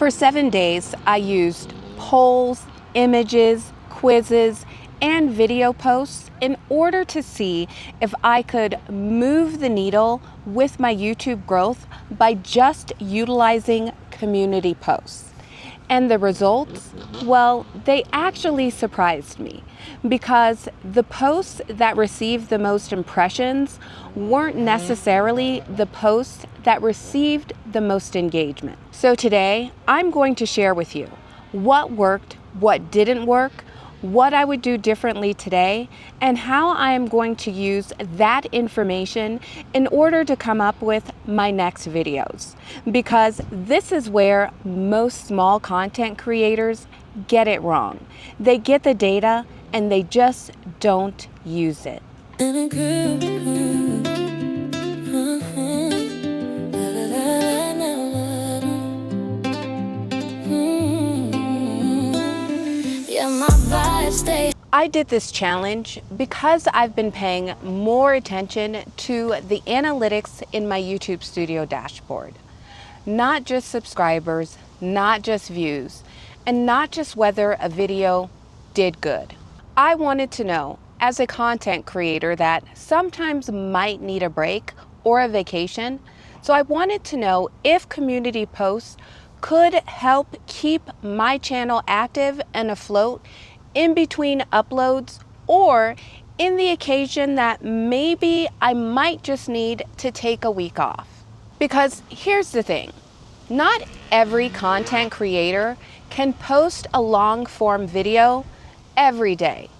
For 7 days, I used polls, images, quizzes, and video posts in order to see if I could move the needle with my YouTube growth by just utilizing community posts. And the results, well, they actually surprised me because the posts that received the most impressions weren't necessarily the posts that received the most engagement. So today, I'm going to share with you what worked, what didn't work, what I would do differently today, and how I am going to use that information in order to come up with my next videos. Because this is where most small content creators get it wrong. They get the data and they just don't use it. I did this challenge because I've been paying more attention to the analytics in my YouTube Studio dashboard. Not just subscribers, not just views, and not just whether a video did good. I wanted to know, as a content creator that sometimes might need a break or a vacation, so I wanted to know if community posts could help keep my channel active and afloat in between uploads, or in the occasion that maybe I might just need to take a week off. Because here's the thing, not every content creator can post a long form video every day.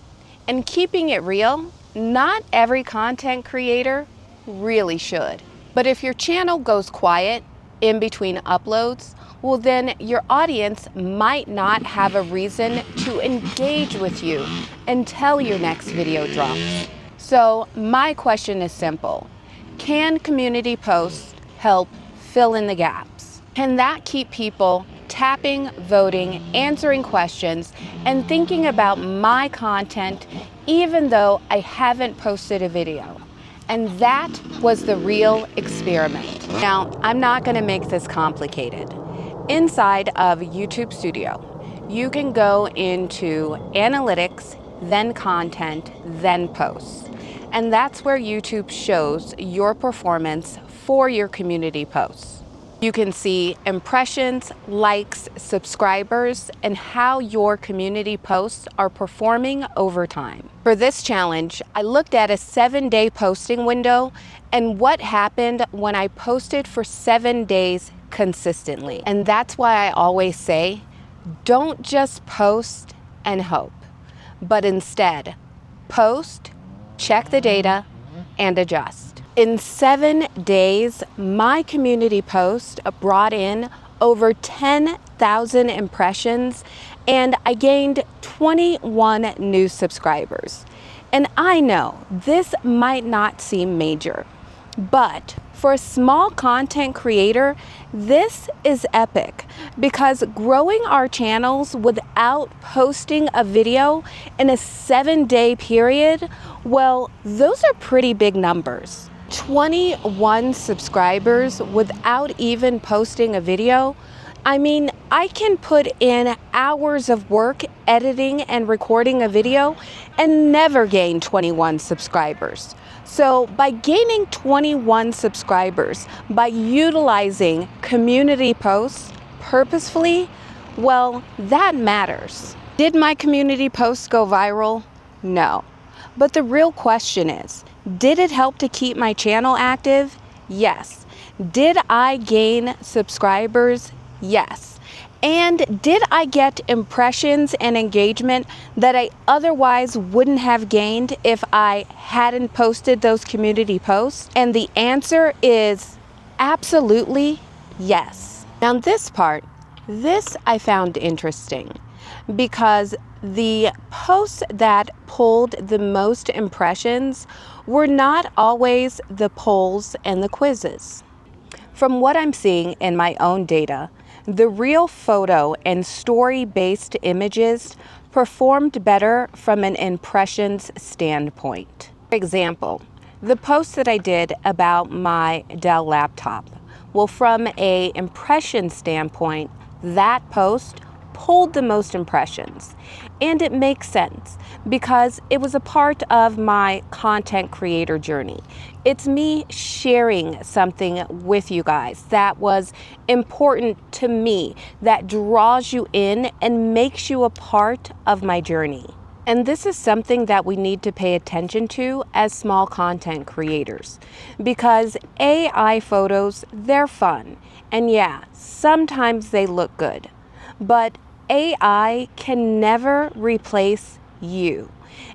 And keeping it real, not every content creator really should. But if your channel goes quiet in between uploads, well then your audience might not have a reason to engage with you until your next video drops. So my question is simple. Can community posts help fill in the gaps? Can that keep people tapping, voting, answering questions, and thinking about my content even though I haven't posted a video? And that was the real experiment. Now, I'm not gonna make this complicated. Inside of YouTube Studio, you can go into analytics, then content, then posts. And that's where YouTube shows your performance for your community posts. You can see impressions, likes, subscribers, and how your community posts are performing over time. For this challenge, I looked at a 7-day posting window and what happened when I posted for 7 days consistently. And that's why I always say, don't just post and hope, but instead post, check the data, and adjust. In 7 days, my community post brought in over 10,000 impressions and I gained 21 new subscribers. And I know this might not seem major, but for a small content creator, this is epic because growing our channels without posting a video in a 7-day period, well, those are pretty big numbers. 21 subscribers without even posting a video. I mean, I can put in hours of work editing and recording a video and never gain 21 subscribers. So by gaining 21 subscribers, by utilizing community posts purposefully, well, that matters. Did my community posts go viral? No. But the real question is, did it help to keep my channel active? Yes. Did I gain subscribers? Yes. And did I get impressions and engagement that I otherwise wouldn't have gained if I hadn't posted those community posts? And the answer is absolutely yes. Now this I found interesting because the posts that pulled the most impressions were not always the polls and the quizzes. From what I'm seeing in my own data, the real photo and story-based images performed better from an impressions standpoint. For example, the post that I did about my Dell laptop, well, from an impression standpoint, that post pulled the most impressions. And it makes sense because it was a part of my content creator journey. It's me sharing something with you guys that was important to me, that draws you in and makes you a part of my journey. And this is something that we need to pay attention to as small content creators, because AI photos, they're fun. And yeah, sometimes they look good, but AI can never replace you.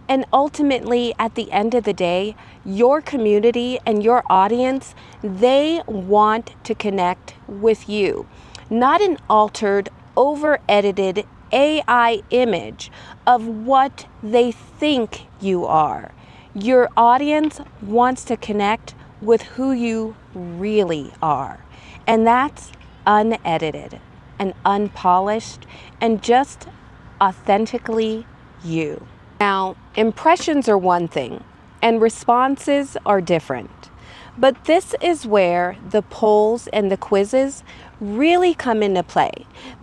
And ultimately, at the end of the day, your community and your audience, they want to connect with you, not an altered, over-edited AI image of what they think you are. Your audience wants to connect with who you really are, and that's unedited and unpolished and just authentically you. Now, impressions are one thing and responses are different. But this is where the polls and the quizzes really come into play,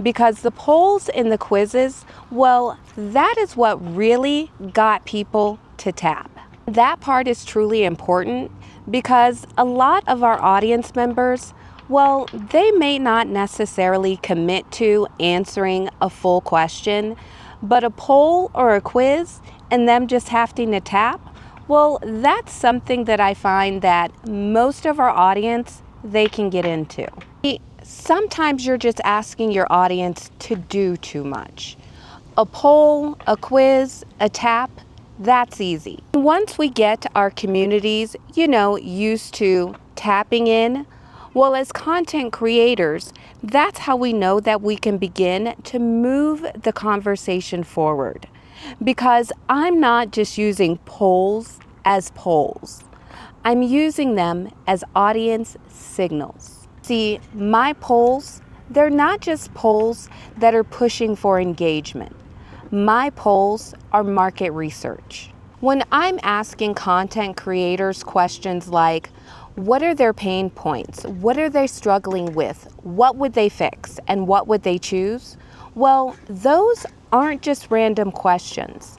because the polls and the quizzes, well, that is what really got people to tap. That part is truly important because a lot of our audience members, well, they may not necessarily commit to answering a full question, but a poll or a quiz and them just having to tap, well, that's something that I find that most of our audience, they can get into. Sometimes you're just asking your audience to do too much. A poll, a quiz, a tap, that's easy. Once we get our communities, used to tapping in, well, as content creators, that's how we know that we can begin to move the conversation forward. Because I'm not just using polls as polls. I'm using them as audience signals. See, my polls, they're not just polls that are pushing for engagement. My polls are market research. When I'm asking content creators questions like, what are their pain points? What are they struggling with? What would they fix? And what would they choose? Well, those aren't just random questions.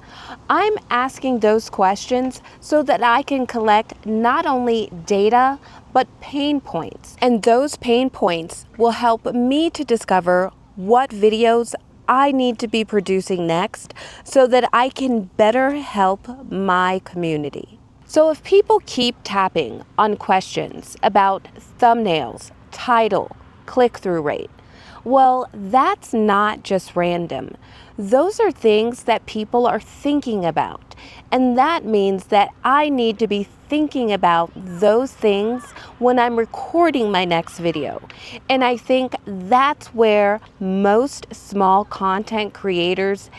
I'm asking those questions so that I can collect not only data, but pain points. And those pain points will help me to discover what videos I need to be producing next so that I can better help my community. So if people keep tapping on questions about thumbnails, title, click-through rate, well, that's not just random. Those are things that people are thinking about. And that means that I need to be thinking about those things when I'm recording my next video. And I think that's where most small content creators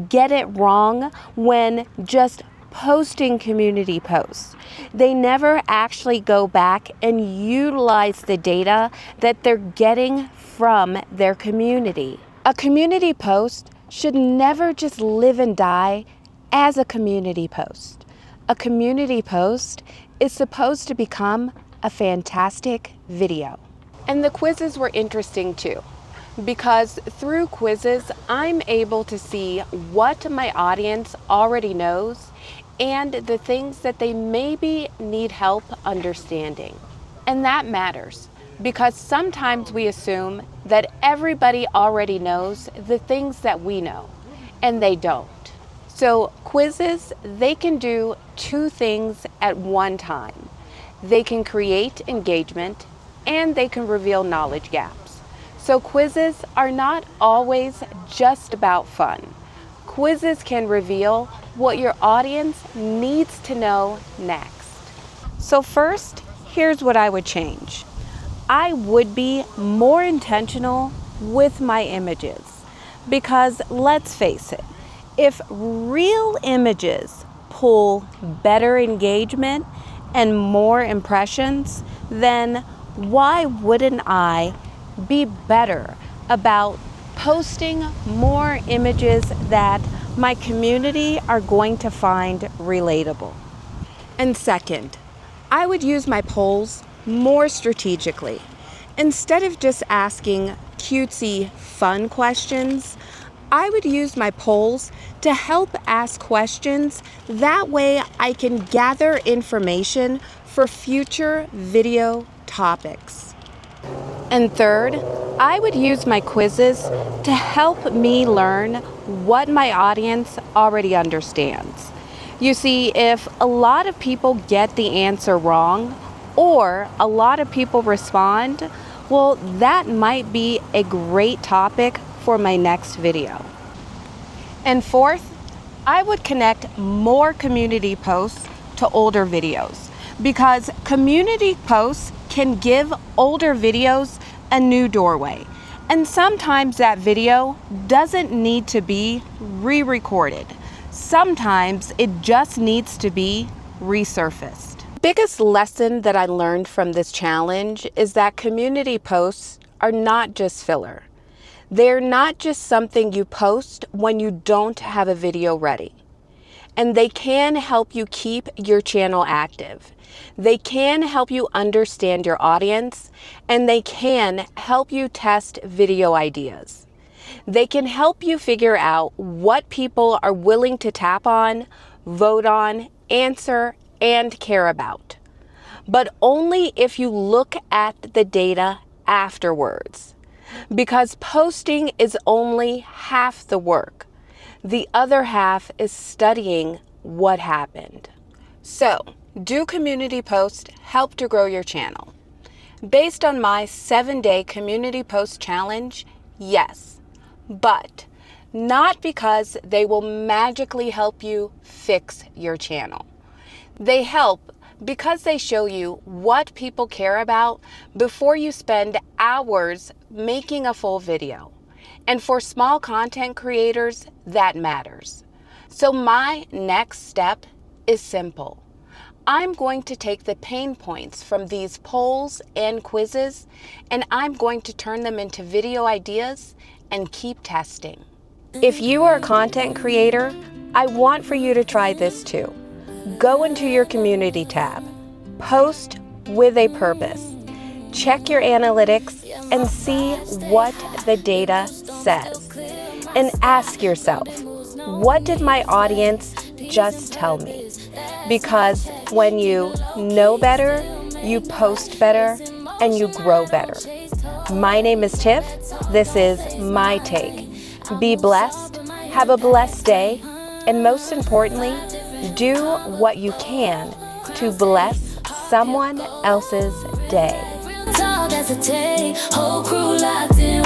get it wrong when just posting community posts. They never actually go back and utilize the data that they're getting from their community. A community post should never just live and die as a community post. A community post is supposed to become a fantastic video. And the quizzes were interesting too, because through quizzes, I'm able to see what my audience already knows and the things that they maybe need help understanding. And that matters, because sometimes we assume that everybody already knows the things that we know, and they don't. So quizzes, they can do two things at one time. They can create engagement and they can reveal knowledge gaps. So quizzes are not always just about fun. Quizzes can reveal what your audience needs to know next. So first, here's what I would change. I would be more intentional with my images, because let's face it, if real images pull better engagement and more impressions, then why wouldn't I be better about posting more images that my community are going to find relatable? And second, I would use my polls more strategically. Instead of just asking cutesy, fun questions, I would use my polls to help ask questions. That way I can gather information for future video topics. And third, I would use my quizzes to help me learn what my audience already understands. You see, if a lot of people get the answer wrong, or a lot of people respond, well, that might be a great topic for my next video. And fourth, I would connect more community posts to older videos, because community posts can give older videos a new doorway. And sometimes that video doesn't need to be re-recorded. Sometimes it just needs to be resurfaced. The biggest lesson that I learned from this challenge is that community posts are not just filler. They're not just something you post when you don't have a video ready. And they can help you keep your channel active. They can help you understand your audience, and they can help you test video ideas. They can help you figure out what people are willing to tap on, vote on, answer, and care about. But only if you look at the data afterwards. Because posting is only half the work. The other half is studying what happened. So, do community posts help to grow your channel? Based on my 7-day community post challenge, yes. But not because they will magically help you fix your channel. They help because they show you what people care about before you spend hours making a full video. And for small content creators, that matters. So my next step is simple. I'm going to take the pain points from these polls and quizzes, and I'm going to turn them into video ideas and keep testing. If you are a content creator, I want for you to try this too. Go into your community tab, post with a purpose. Check your analytics and see what the data says. And ask yourself, what did my audience just tell me? Because when you know better, you post better, and you grow better. My name is Tiff. This is my take. Be blessed, have a blessed day, and most importantly, do what you can to bless someone else's day. Whole crew locked in.